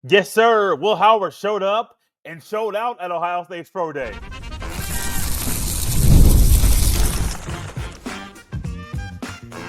Yes, sir. Will Howard showed up and showed out at Ohio State's Pro Day.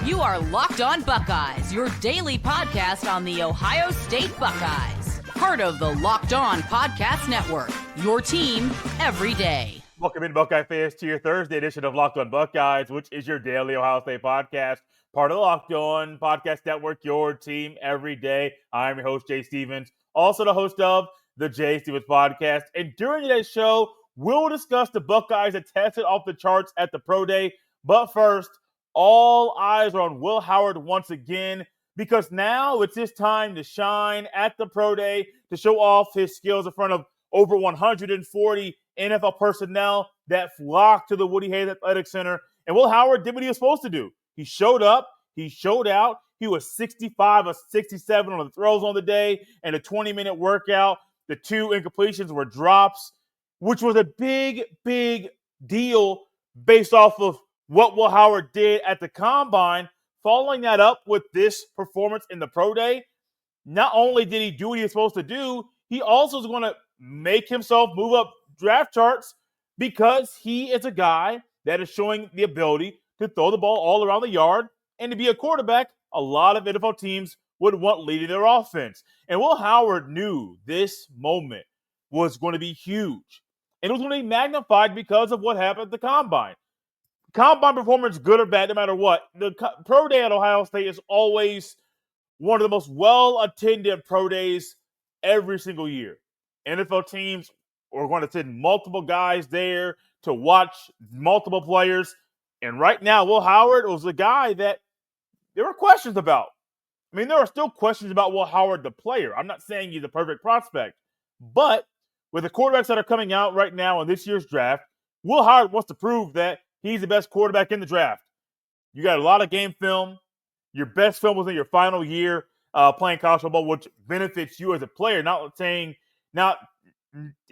You are Locked On Buckeyes, your daily podcast on the Ohio State Buckeyes. Part of the Locked On Podcast Network, your team every day. Welcome in, Buckeye fans, to your Thursday edition of Locked On Buckeyes, which is your daily Ohio State podcast. Part of the Locked On Podcast Network, your team every day. I'm your host, Jay Stevens, also the host of the Jay Stevens Podcast. And during today's show, we'll discuss the Buckeyes that tested off the charts at the Pro Day. But first, all eyes are on Will Howard once again, because now it's his time to shine at the Pro Day to show off his skills in front of over 140 NFL personnel that flocked to the Woody Hayes Athletic Center. And Will Howard did what he was supposed to do. He showed up. He showed out. He was 65 of 67 on the throws on the day, and a 20-minute workout. The 2 incompletions were drops, which was a big, big deal based off of what Will Howard did at the Combine. Following that up with this performance in the Pro Day, not only did he do what he was supposed to do, he also is going to make himself move up draft charts because he is a guy that is showing the ability to throw the ball all around the yard and to be a quarterback a lot of NFL teams would want leading their offense. And Will Howard knew this moment was going to be huge. And it was going to be magnified because of what happened at the Combine. Combine performance, good or bad, no matter what. The Pro Day at Ohio State is always one of the most well-attended Pro Days every single year. NFL teams are going to send multiple guys there to watch multiple players. And right now, Will Howard was a guy that there were questions about. I mean, there are still questions about Will Howard, the player. I'm not saying he's a perfect prospect. But with the quarterbacks that are coming out right now in this year's draft, Will Howard wants to prove that he's the best quarterback in the draft. You got a lot of game film. Your best film was in your final year playing college football, which benefits you as a player. It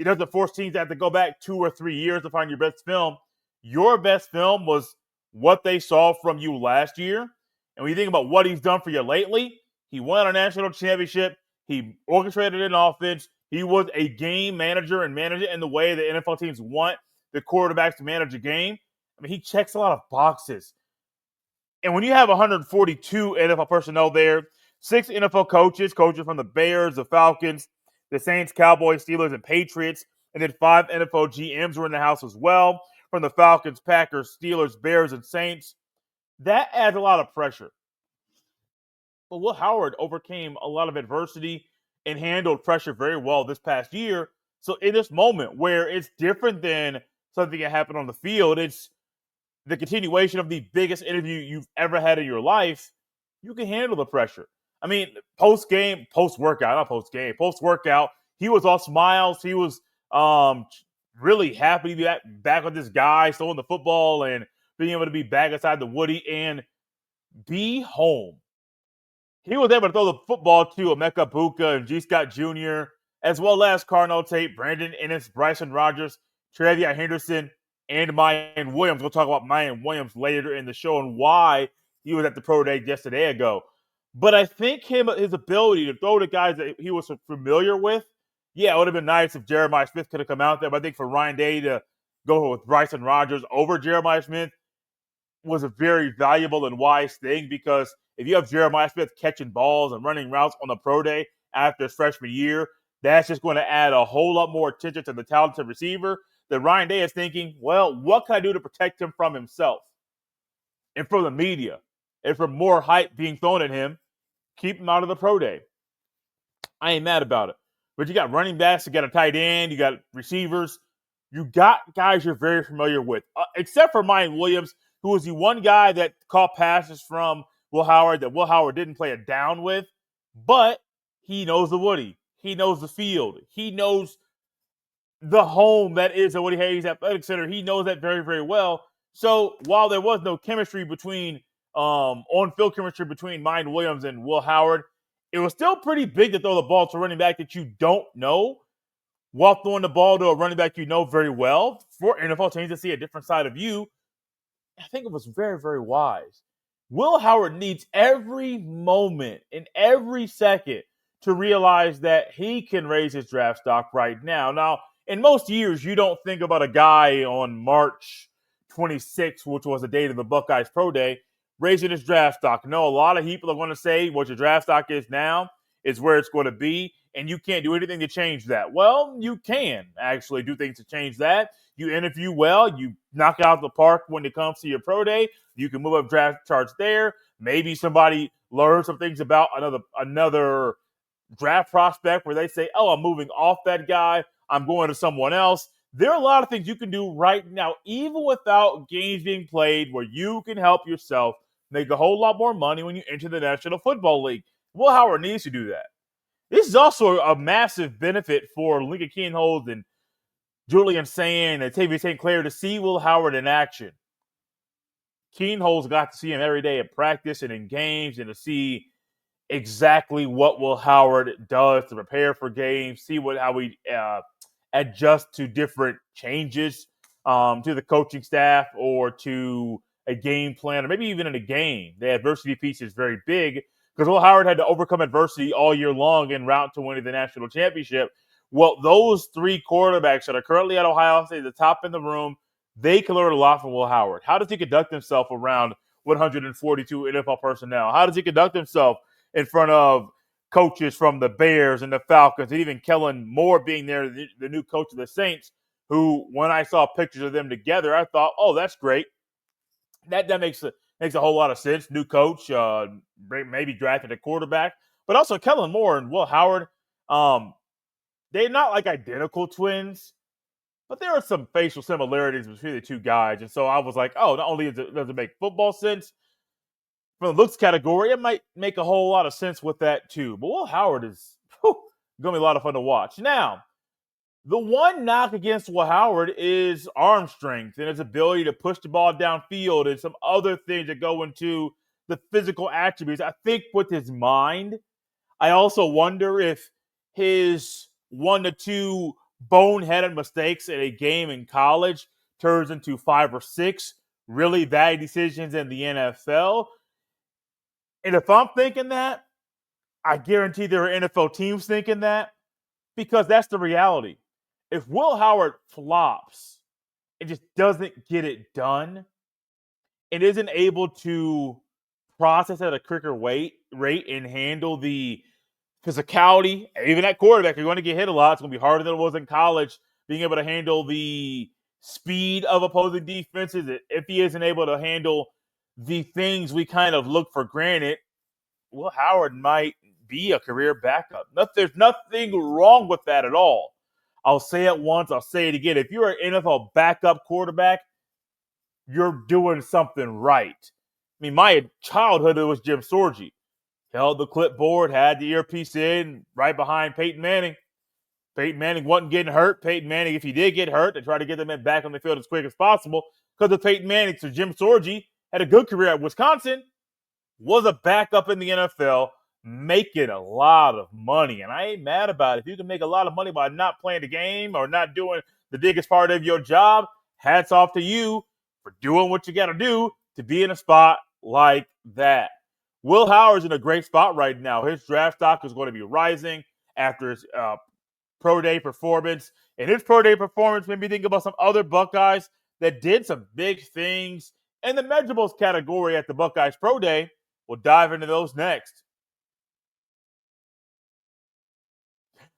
doesn't force teams to have to go back 2 or 3 years to find your best film. Your best film was what they saw from you last year. And when you think about what he's done for you lately, he won a national championship. He orchestrated an offense. He was a game manager and managed it in the way that NFL teams want the quarterbacks to manage a game. I mean, he checks a lot of boxes. And when you have 142 NFL personnel there, 6 NFL coaches from the Bears, the Falcons, the Saints, Cowboys, Steelers, and Patriots, and then 5 NFL GMs were in the house as well, from the Falcons, Packers, Steelers, Bears, and Saints. That adds a lot of pressure. But Will Howard overcame a lot of adversity and handled pressure very well this past year. So in this moment where it's different than something that happened on the field, it's the continuation of the biggest interview you've ever had in your life, you can handle the pressure. I mean, post-workout, he was all smiles. He was really happy to be back with this guy, throwing the football and being able to be back inside the Woody and be home. He was able to throw the football to Emeka Buka and G. Scott Jr., as well as Carnell Tate, Brandon Ennis, Bryson Rogers, Travion Henderson, and Myan Williams. We'll talk about Myan Williams later in the show and why he was at the Pro Day just a day ago. But I think his ability to throw to guys that he was familiar with, yeah, it would have been nice if Jeremiah Smith could have come out there. But I think for Ryan Day to go with Bryson Rogers over Jeremiah Smith was a very valuable and wise thing, because if you have Jeremiah Smith catching balls and running routes on the Pro Day after his freshman year, that's just going to add a whole lot more attention to the talented receiver that Ryan Day is thinking, well, what can I do to protect him from himself and from the media and from more hype being thrown at him? Keep him out of the Pro Day. I ain't mad about it. But you got running backs, you got a tight end, you got receivers. You got guys you're very familiar with, except for Myan Williams, who was the one guy that caught passes from Will Howard that Will Howard didn't play it down with. But he knows the Woody. He knows the field. He knows the home that is the Woody Hayes Athletic Center. He knows that very, very well. So while there was no chemistry between on-field chemistry between Myan Williams and Will Howard, it was still pretty big to throw the ball to a running back that you don't know while throwing the ball to a running back you know very well. For NFL teams to see a different side of you, I think it was very, very wise. Will Howard needs every moment and every second to realize that he can raise his draft stock right now. Now, in most years, you don't think about a guy on March 26th, which was the date of the Buckeyes Pro Day, raising his draft stock. No, a lot of people are going to say what your draft stock is now is where it's going to be, and you can't do anything to change that. Well, you can actually do things to change that. You interview well, you knock out the park when it comes to your pro day. You can move up draft charts there. Maybe somebody learns some things about another draft prospect where they say, oh, I'm moving off that guy. I'm going to someone else. There are a lot of things you can do right now, even without games being played, where you can help yourself make a whole lot more money when you enter the National Football League. Will Howard needs to do that. This is also a massive benefit for Lincoln Kienholz and Julian Sand and Tavia St. Clair to see Will Howard in action. Kienholz got to see him every day at practice and in games and to see exactly what Will Howard does to prepare for games, see how he adjusts to different changes to the coaching staff or to a game plan or maybe even in a game. The adversity piece is very big because Will Howard had to overcome adversity all year long en route to winning the national championship. Well, those three quarterbacks that are currently at Ohio State, the top in the room, they can learn a lot from Will Howard. How does he conduct himself around 142 NFL personnel? How does he conduct himself in front of coaches from the Bears and the Falcons, and even Kellen Moore being there, the new coach of the Saints, who, when I saw pictures of them together, I thought, oh, that's great. That makes a whole lot of sense. New coach, maybe drafted a quarterback. But also Kellen Moore and Will Howard, they're not like identical twins, but there are some facial similarities between the two guys. And so I was like, oh, not only does it make football sense, from the looks category, it might make a whole lot of sense with that too. But Will Howard is going to be a lot of fun to watch. Now, the one knock against Will Howard is arm strength and his ability to push the ball downfield and some other things that go into the physical attributes. I think with his mind, I also wonder if his 1 to 2 boneheaded mistakes in a game in college turns into 5 or 6 really bad decisions in the NFL. And if I'm thinking that, I guarantee there are NFL teams thinking that, because that's the reality. If Will Howard flops and just doesn't get it done and isn't able to process at a quicker rate and handle the physicality, even at quarterback, you're going to get hit a lot. It's going to be harder than it was in college, being able to handle the speed of opposing defenses. If he isn't able to handle the things we kind of look for granted, Will Howard might be a career backup. There's nothing wrong with that at all. I'll say it once, I'll say it again. If you're an NFL backup quarterback, you're doing something right. I mean, my childhood, it was Jim Sorgi. Held the clipboard, had the earpiece in, right behind Peyton Manning. Peyton Manning wasn't getting hurt. Peyton Manning, if he did get hurt, they tried to get them back on the field as quick as possible. Because of Peyton Manning, so Jim Sorgi had a good career at Wisconsin, was a backup in the NFL, making a lot of money. And I ain't mad about it. If you can make a lot of money by not playing the game or not doing the biggest part of your job, hats off to you for doing what you got to do to be in a spot like that. Will Howard's in a great spot right now. His draft stock is going to be rising after his pro day performance. And his pro day performance made me think about some other Buckeyes that did some big things in the measurables category at the Buckeyes Pro Day. We'll dive into those next.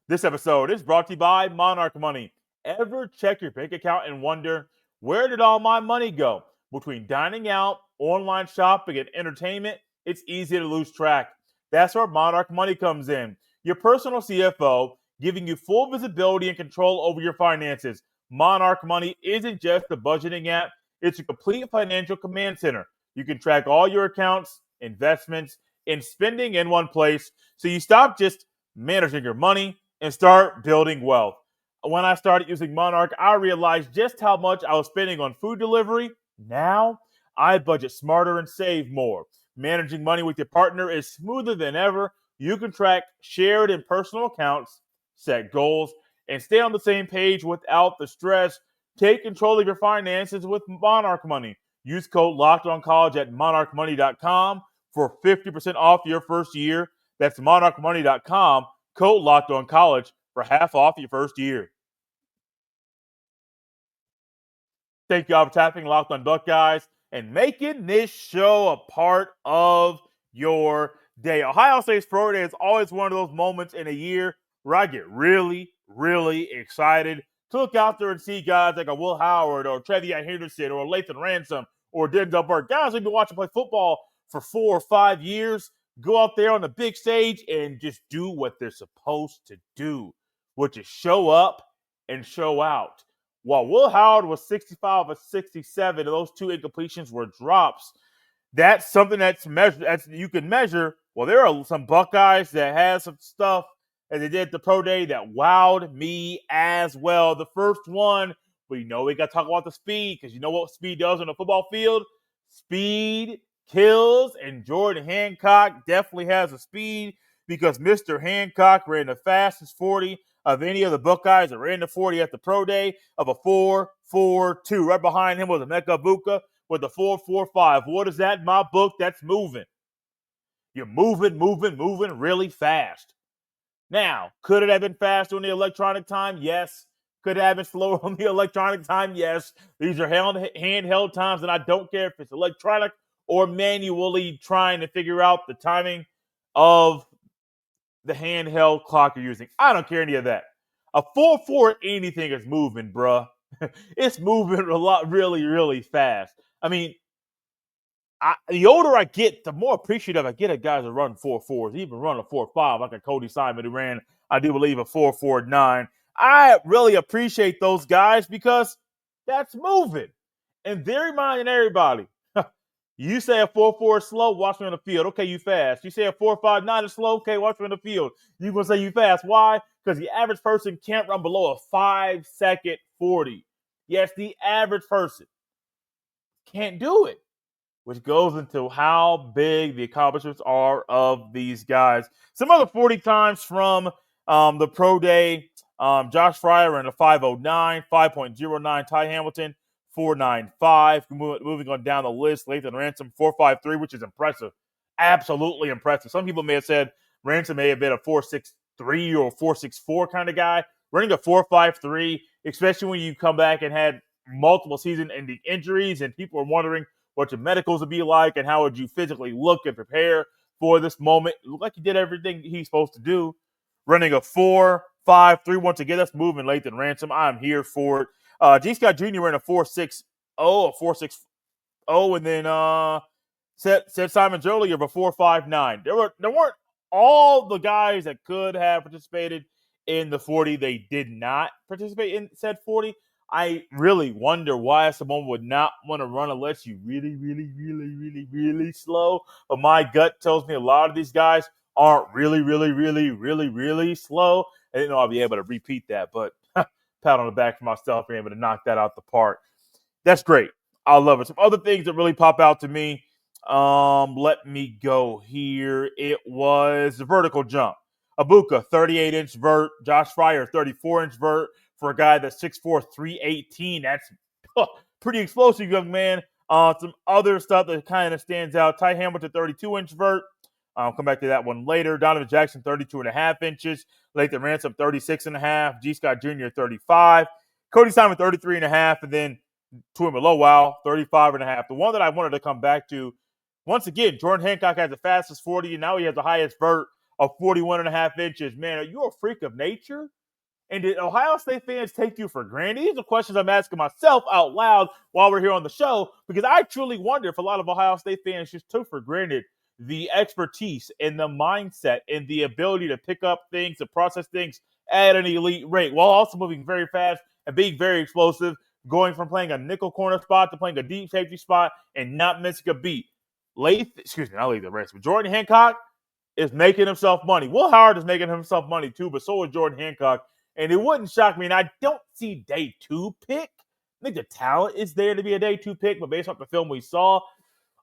This episode is brought to you by Monarch Money. Ever check your bank account and wonder, where did all my money go? Between dining out, online shopping, and entertainment, it's easy to lose track. That's where Monarch Money comes in. Your personal CFO, giving you full visibility and control over your finances. Monarch Money isn't just a budgeting app. It's a complete financial command center. You can track all your accounts, investments, and spending in one place, so you stop just managing your money and start building wealth. When I started using Monarch, I realized just how much I was spending on food delivery. Now, I budget smarter and save more. Managing money with your partner is smoother than ever. You can track shared and personal accounts, set goals, and stay on the same page without the stress. Take control of your finances with Monarch Money. Use code LOCKEDONCollege at monarchmoney.com for 50% off your first year. That's monarchmoney.com, code LOCKEDONCollege for half off your first year. Thank you all for tapping Locked On Buckeyes and making this show a part of your day. Ohio State's Pro Day is always one of those moments in a year where I get really, really excited to look out there and see guys like a Will Howard or Trevion Henderson or Lathan Ransom or Denzel Burke. Guys we've been watching play football for 4 or 5 years go out there on the big stage and just do what they're supposed to do, which is show up and show out. While Will Howard was 65 of 67, and those 2 incompletions were drops, that's something that's measured. You can measure. Well, there are some Buckeyes that had some stuff that they did at the Pro Day that wowed me as well. The first one, we know we got to talk about the speed, because you know what speed does on the football field? Speed kills, and Jordan Hancock definitely has a speed, because Mr. Hancock ran the fastest 40 of any of the Buckeyes that ran the 40 at the Pro Day of a 4.42. Right behind him was Emeka Buka with a 4.45. What is that in my book? That's moving. You're moving really fast. Now, could it have been faster on the electronic time? Yes. Could it have been slower on the electronic time? Yes. These are handheld times, and I don't care if it's electronic or manually trying to figure out the timing of the handheld clock you're using. I don't care any of that. A 4.4 anything is moving, bruh. It's moving a lot, really, really fast. I mean, the older I get, the more appreciative I get of guys that run 4.4s, even run a 4.5, like a Cody Simon who ran, I do believe, a 4.49. I really appreciate those guys because that's moving. And they're reminding everybody, you say a 4.4 is slow, watch me on the field. Okay, you fast. You say a 4.59 is slow, okay, watch me on the field. You're going to say you fast. Why? Because the average person can't run below a 5-second 40. Yes, the average person can't do it, which goes into how big the accomplishments are of these guys. Some other 40 times from the Pro Day. Josh Fryer ran a 5.09, 5.09. Ty Hamilton, 4.95. Moving on down the list, Lathan Ransom, 4.53, which is impressive. Absolutely impressive. Some people may have said Ransom may have been a 4.63 or 4.64 kind of guy. Running a 4.53, especially when you come back and had multiple season-ending injuries and people are wondering what your medicals would be like and how would you physically look and prepare for this moment. It looked like he did everything he's supposed to do. Running a 4.53 once again. That's moving Lathan Ransom. I'm here for it. G. Scott Jr. ran a 4.60, a 4.60, and then said Simon Jolie of a 4.59. There weren't all the guys that could have participated in the 40. They did not participate in said 40. I really wonder why someone would not want to run unless you really, really, really, really, really slow. But my gut tells me a lot of these guys aren't really, really, really, really, really slow. I didn't know I'd be able to repeat that, but pat on the back for myself being able to knock that out the park. That's great. I love it. Some other things that really pop out to me. Let me go here. It was the vertical jump. Abuka, 38-inch vert. Josh Fryer, 34-inch vert. For a guy that's 6'4", 318, that's pretty explosive, young man. Some other stuff that kind of stands out. Ty Hamilton, 32-inch vert. I'll come back to that one later. Donovan Jackson, 32.5 inches. Lathan Ransom, 36.5. G. Scott Jr., 35. Cody Simon, 33.5. And then Tua Malowau, 35.5. The one that I wanted to come back to, once again, Jordan Hancock has the fastest 40, and now he has the highest vert of 41.5 inches. Man, are you a freak of nature? And did Ohio State fans take you for granted? These are questions I'm asking myself out loud while we're here on the show, because I truly wonder if a lot of Ohio State fans just took for granted the expertise and the mindset and the ability to pick up things, to process things at an elite rate, while also moving very fast and being very explosive, going from playing a nickel corner spot to playing a deep safety spot and not missing a beat. Jordan Hancock is making himself money. Will Howard is making himself money too, but so is Jordan Hancock. And it wouldn't shock me, and I don't see day 2 pick. I think the talent is there to be a day 2 pick, but based off the film we saw,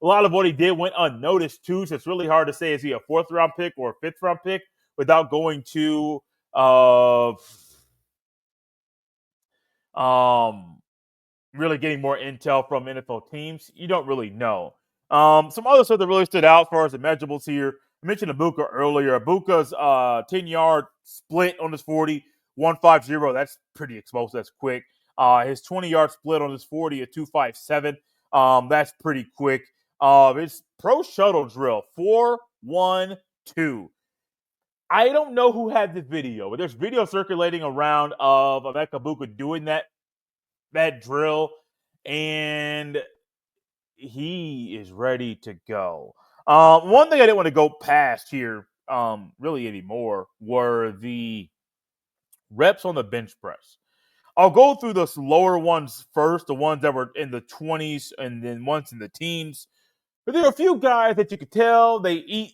a lot of what he did went unnoticed too, so it's really hard to say, is he a 4th-round pick or a 5th-round pick without going to really getting more intel from NFL teams. You don't really know. Some other stuff that really stood out as far as the measurables here. I mentioned Ibuka earlier. Ibuka's 10-yard split on his 40, 150. That's pretty explosive. That's quick. His 20-yard split on his 40 at 257. That's pretty quick. His pro shuttle drill, 4-1-2. I don't know who had the video, but there's video circulating around of Emeka Ibuka doing that drill, and he is ready to go. One thing I didn't want to go past here really anymore were the reps on the bench press. I'll go through the lower ones first, the ones that were in the 20s and then ones in the teens. But there are a few guys that you could tell they eat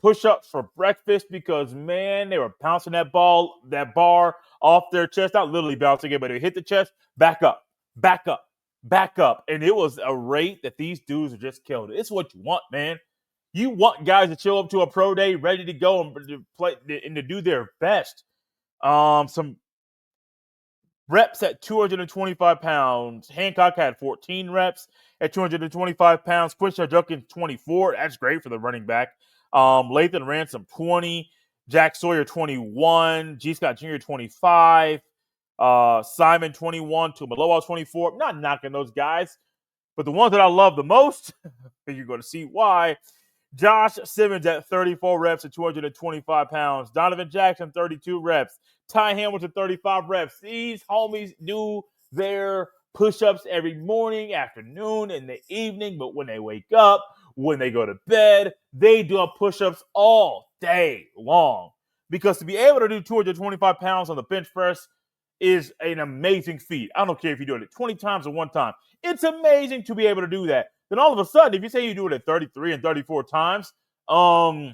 push-ups for breakfast because, man, they were bouncing that bar off their chest. Not literally bouncing it, but they hit the chest, back up, back up, back up. And it was a rate that these dudes are just killed. It's what you want, man. You want guys to show up to a pro day ready to go and to play and to do their best. Some reps at 225 pounds. Hancock had 14 reps at 225 pounds. Quinshon Judkins, 24. That's great for the running back. Lathan Ransom, 20. Jack Sawyer, 21. G. Scott Jr., 25. Simon, 21. Tumaloa, 24. I'm not knocking those guys. But the ones that I love the most, and you're going to see why, Josh Simmons at 34 reps at 225 pounds. Donovan Jackson, 32 reps. Ty Hamilton, 35 reps. These homies do their push-ups every morning, afternoon, and the evening. But when they wake up, when they go to bed, they do push-ups all day long. Because to be able to do 225 pounds on the bench press is an amazing feat. I don't care if you're doing it 20 times or one time. It's amazing to be able to do that. Then all of a sudden, if you say you do it at 33 and 34 times, yeah,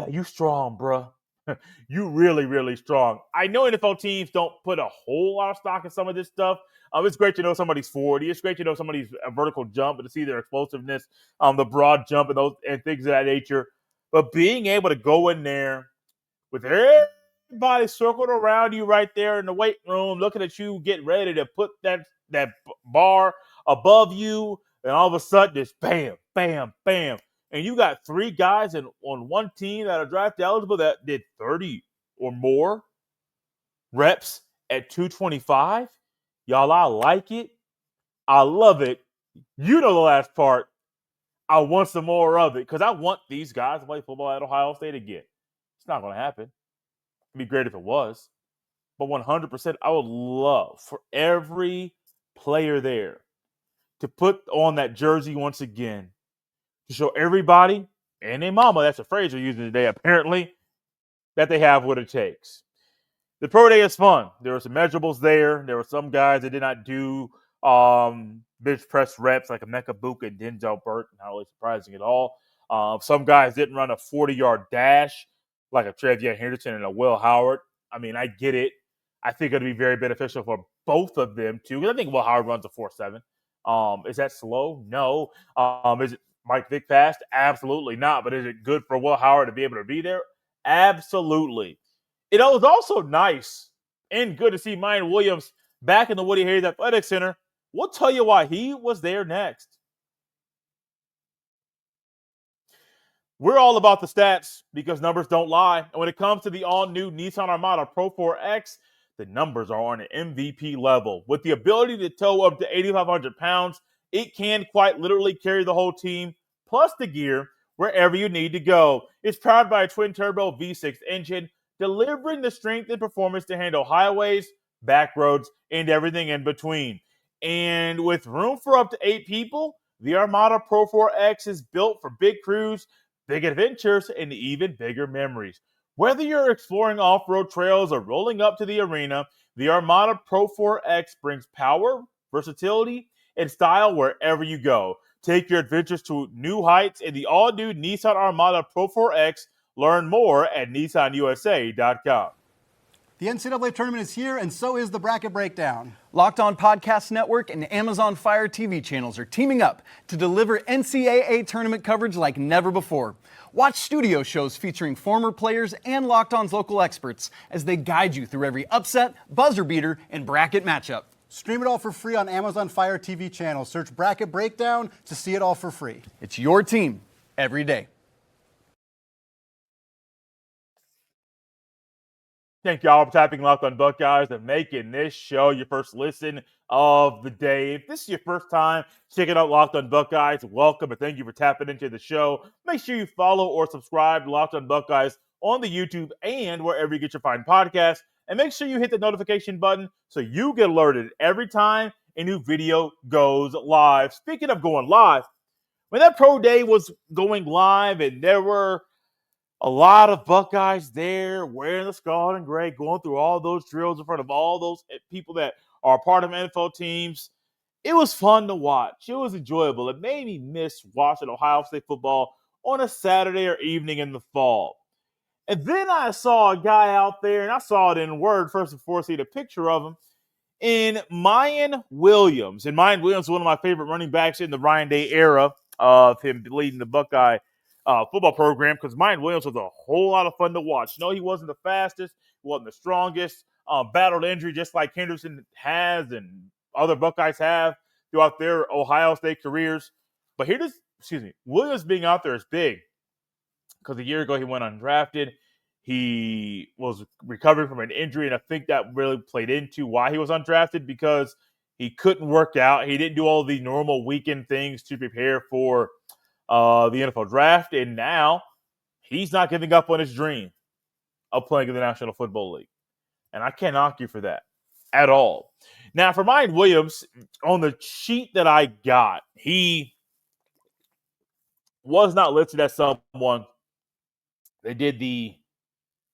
you strong, bruh. You really, really strong. I know NFL teams don't put a whole lot of stock in some of this stuff. It's great to know somebody's 40. It's great to know somebody's a vertical jump and to see their explosiveness, the broad jump and those and things of that nature. But being able to go in there with everybody circled around you right there in the weight room, looking at you, getting ready to put that bar above you, and all of a sudden it's bam, bam, bam. And you got three guys on one team that are draft eligible that did 30 or more reps at 225. Y'all, I like it. I love it. You know the last part. I want some more of it because I want these guys to play football at Ohio State again. It's not going to happen. It'd be great if it was. But 100%, I would love for every player there to put on that jersey once again to show everybody and their mama, that's a phrase we're using today apparently, that they have what it takes. The pro day is fun. There were some measurables there. There were some guys that did not do bench press reps like Emeka Ibuka and Denzel Burke, not really surprising at all. Some guys didn't run a 40-yard dash like a Trevion Henderson and a Will Howard. I mean, I get it. I think it'll be very beneficial for both of them too. Because I think Will Howard runs a 4.7. Is that slow? No. Is it Mike Vick fast? Absolutely not. But is it good for Will Howard to be able to be there? Absolutely. It was also nice and good to see Myan Williams back in the Woody Hayes Athletic Center. We'll tell you why he was there next. We're all about the stats because numbers don't lie. And when it comes to the all-new Nissan Armada Pro 4X, the numbers are on an MVP level. With the ability to tow up to 8,500 pounds, it can quite literally carry the whole team, plus the gear, wherever you need to go. It's powered by a twin-turbo V6 engine, delivering the strength and performance to handle highways, back roads, and everything in between. And with room for up to 8 people, the Armada Pro 4X is built for big crews, big adventures, and even bigger memories. Whether you're exploring off-road trails or rolling up to the arena, the Armada Pro 4X brings power, versatility, and style wherever you go. Take your adventures to new heights in the all-new Nissan Armada Pro 4X. Learn more at nissanusa.com. The NCAA tournament is here, and so is the Bracket Breakdown. Locked On Podcast Network and Amazon Fire TV channels are teaming up to deliver NCAA tournament coverage like never before. Watch studio shows featuring former players and Locked On's local experts as they guide you through every upset, buzzer beater, and bracket matchup. Stream it all for free on Amazon Fire TV channel. Search Bracket Breakdown to see it all for free. It's your team every day. Thank y'all for tapping Locked on Buckeyes and making this show your first listen of the day. If this is your first time checking out Locked on Buckeyes, welcome and thank you for tapping into the show. Make sure you follow or subscribe to Locked on Buckeyes on the YouTube and wherever you get your fine podcasts. And make sure you hit the notification button so you get alerted every time a new video goes live. Speaking of going live, when that pro day was going live and there were a lot of Buckeyes there wearing the scarlet and gray, going through all those drills in front of all those people that are part of NFL teams. It was fun to watch. It was enjoyable. It made me miss watching Ohio State football on a Saturday or evening in the fall. And then I saw a guy out there, and I saw it in Word first before I see the picture of him, in Myan Williams. And Myan Williams is one of my favorite running backs in the Ryan Day era of him leading the Buckeye football program, because Myan Williams was a whole lot of fun to watch. No, he wasn't the fastest, he wasn't the strongest, battled injury just like Henderson has and other Buckeyes have throughout their Ohio State careers. But Williams being out there is big, because a year ago he went undrafted. He was recovering from an injury, and I think that really played into why he was undrafted, because he couldn't work out. He didn't do all the normal weekend things to prepare for the NFL draft, and now he's not giving up on his dream of playing in the National Football League. And I can't knock you for that at all. Now, for Myan Williams, on the sheet that I got, he was not listed as someone. They did the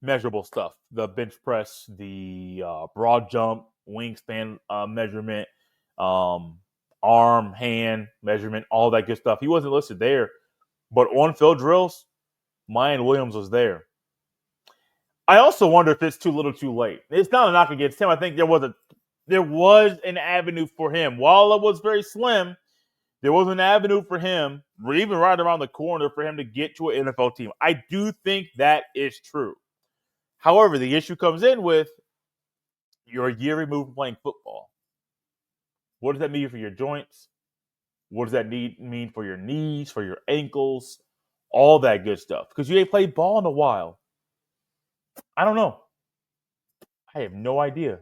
measurable stuff, the bench press, the broad jump, wingspan measurement, arm, hand measurement, all that good stuff. He wasn't listed there. But on-field drills, Myan Williams was there. I also wonder if it's too little too late. It's not a knock against him. I think there was an avenue for him. While it was very slim, there was an avenue for him, even right around the corner, for him to get to an NFL team. I do think that is true. However, the issue comes in with you're a year removed from playing football. What does that mean for your joints? What does that mean for your knees, for your ankles, all that good stuff? Because you ain't played ball in a while. I don't know. I have no idea.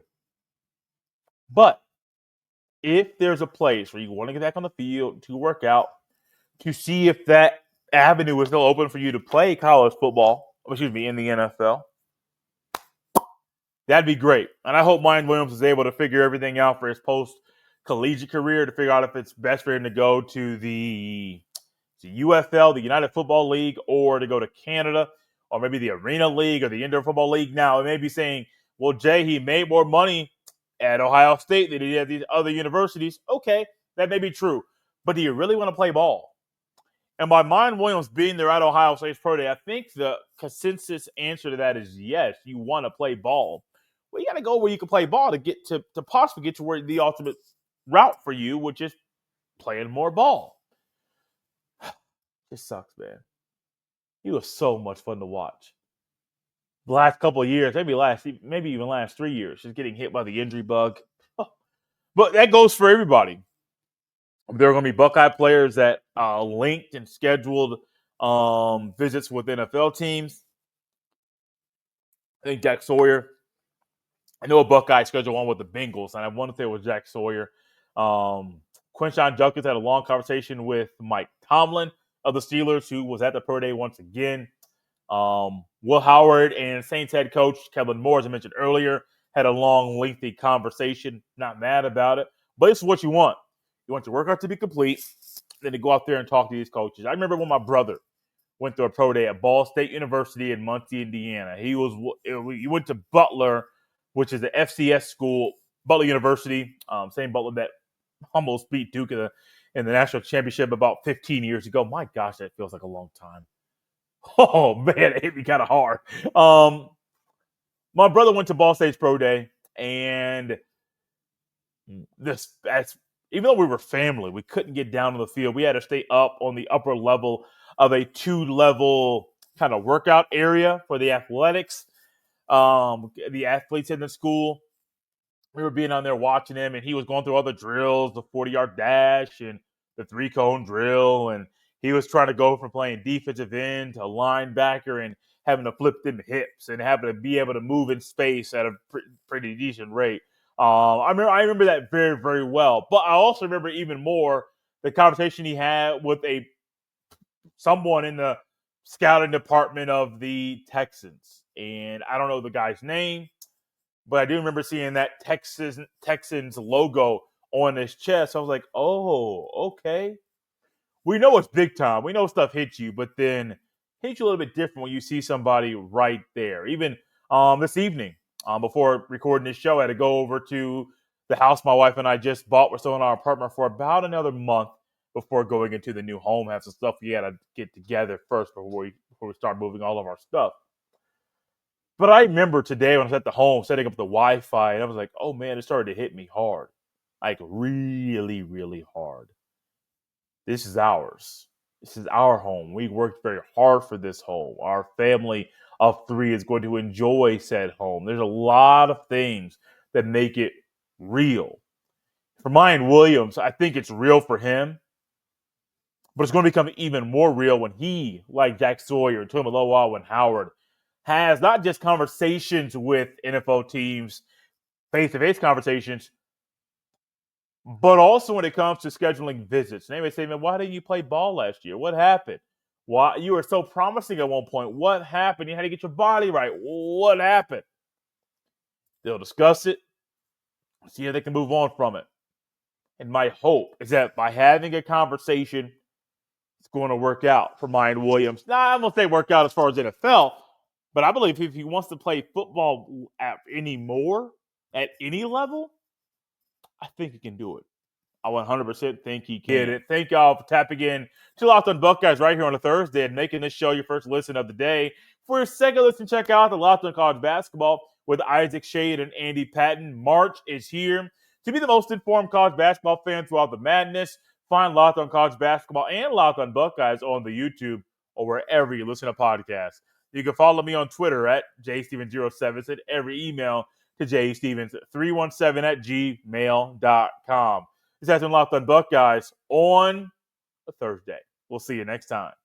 But if there's a place where you want to get back on the field, to work out, to see if that avenue is still open for you to play college football, in the NFL, that'd be great. And I hope Myan Williams is able to figure everything out for his post-collegiate career, to figure out if it's best for him to go to the UFL, the United Football League, or to go to Canada, or maybe the Arena League or the Indoor Football League. Now, it may be saying, well, Jay, he made more money at Ohio State than he did at these other universities. Okay, that may be true. But do you really want to play ball? And by Myan Williams being there at Ohio State's Pro Day, I think the consensus answer to that is yes, you want to play ball. Well, you got to go where you can play ball to get to possibly get to where the ultimate route for you, which is playing more ball. This sucks, man. He was so much fun to watch. The last couple of years, maybe even last 3 years, just getting hit by the injury bug. But that goes for everybody. There are going to be Buckeye players that linked and scheduled visits with NFL teams. I think Jack Sawyer. I know a Buckeye scheduled one with the Bengals, and I want to say it was Jack Sawyer. Quinshon Judkins had a long conversation with Mike Tomlin of the Steelers, who was at the Pro Day once again. Will Howard and Saints head coach Kellen Moore, as I mentioned earlier, had a long, lengthy conversation. Not mad about it, but this is what you want. You want your workout to be complete, then to go out there and talk to these coaches. I remember when my brother went to a Pro Day at Ball State University in Muncie, Indiana. He went to Butler, which is the FCS school, Butler University, same Butler that almost beat Duke in the national championship about 15 years ago. My gosh, that feels like a long time. Oh, man, it hit me kind of hard. My brother went to Ball State's Pro Day, and even though we were family, we couldn't get down on the field. We had to stay up on the upper level of a 2-level kind of workout area for the athletics. The athletes in the school, we were being on there watching him, and he was going through all the drills, the 40-yard dash and the 3-cone drill, and he was trying to go from playing defensive end to linebacker, and having to flip them hips and having to be able to move in space at a pretty decent rate. I remember that very, very well. But I also remember even more the conversation he had with someone in the scouting department of the Texans. And I don't know the guy's name, but I do remember seeing that Texans logo on his chest. I was like, oh, okay. We know it's big time. We know stuff hits you, but then hits you a little bit different when you see somebody right there. Even this evening, before recording this show, I had to go over to the house my wife and I just bought. We're still in our apartment for about another month before going into the new home. Have some stuff we had to get together first before we start moving all of our stuff. But I remember today when I was at the home setting up the Wi-Fi, and I was like, oh man, it started to hit me hard. Like really, really hard. This is ours. This is our home. We worked very hard for this home. Our family of 3 is going to enjoy said home. There's a lot of things that make it real. For Myan Williams, I think it's real for him, but it's going to become even more real when he, like Jack Sawyer, Tuimoloau, and Howard, has not just conversations with NFL teams, face-to-face conversations, but also when it comes to scheduling visits. And they may say, man, why didn't you play ball last year? What happened? Why you were so promising at one point? What happened? You had to get your body right. What happened? They'll discuss it, see how they can move on from it. And my hope is that by having a conversation, it's going to work out for Myan Williams. Now, I'm going to say work out as far as NFL, but I believe if he wants to play football anymore, at any level, I think he can do it. I 100% think he can. Thank y'all for tapping in to Locked on Buckeyes right here on a Thursday and making this show your first listen of the day. For your second listen, check out the Locked on College Basketball with Isaac Shade and Andy Patton. March is here. To be the most informed college basketball fan throughout the madness, find Locked on College Basketball and Locked on Buckeyes on the YouTube or wherever you listen to podcasts. You can follow me on Twitter at jstevens07. Send every email to jstevens317@gmail.com. This has been Locked on Buckeyes on a Thursday. We'll see you next time.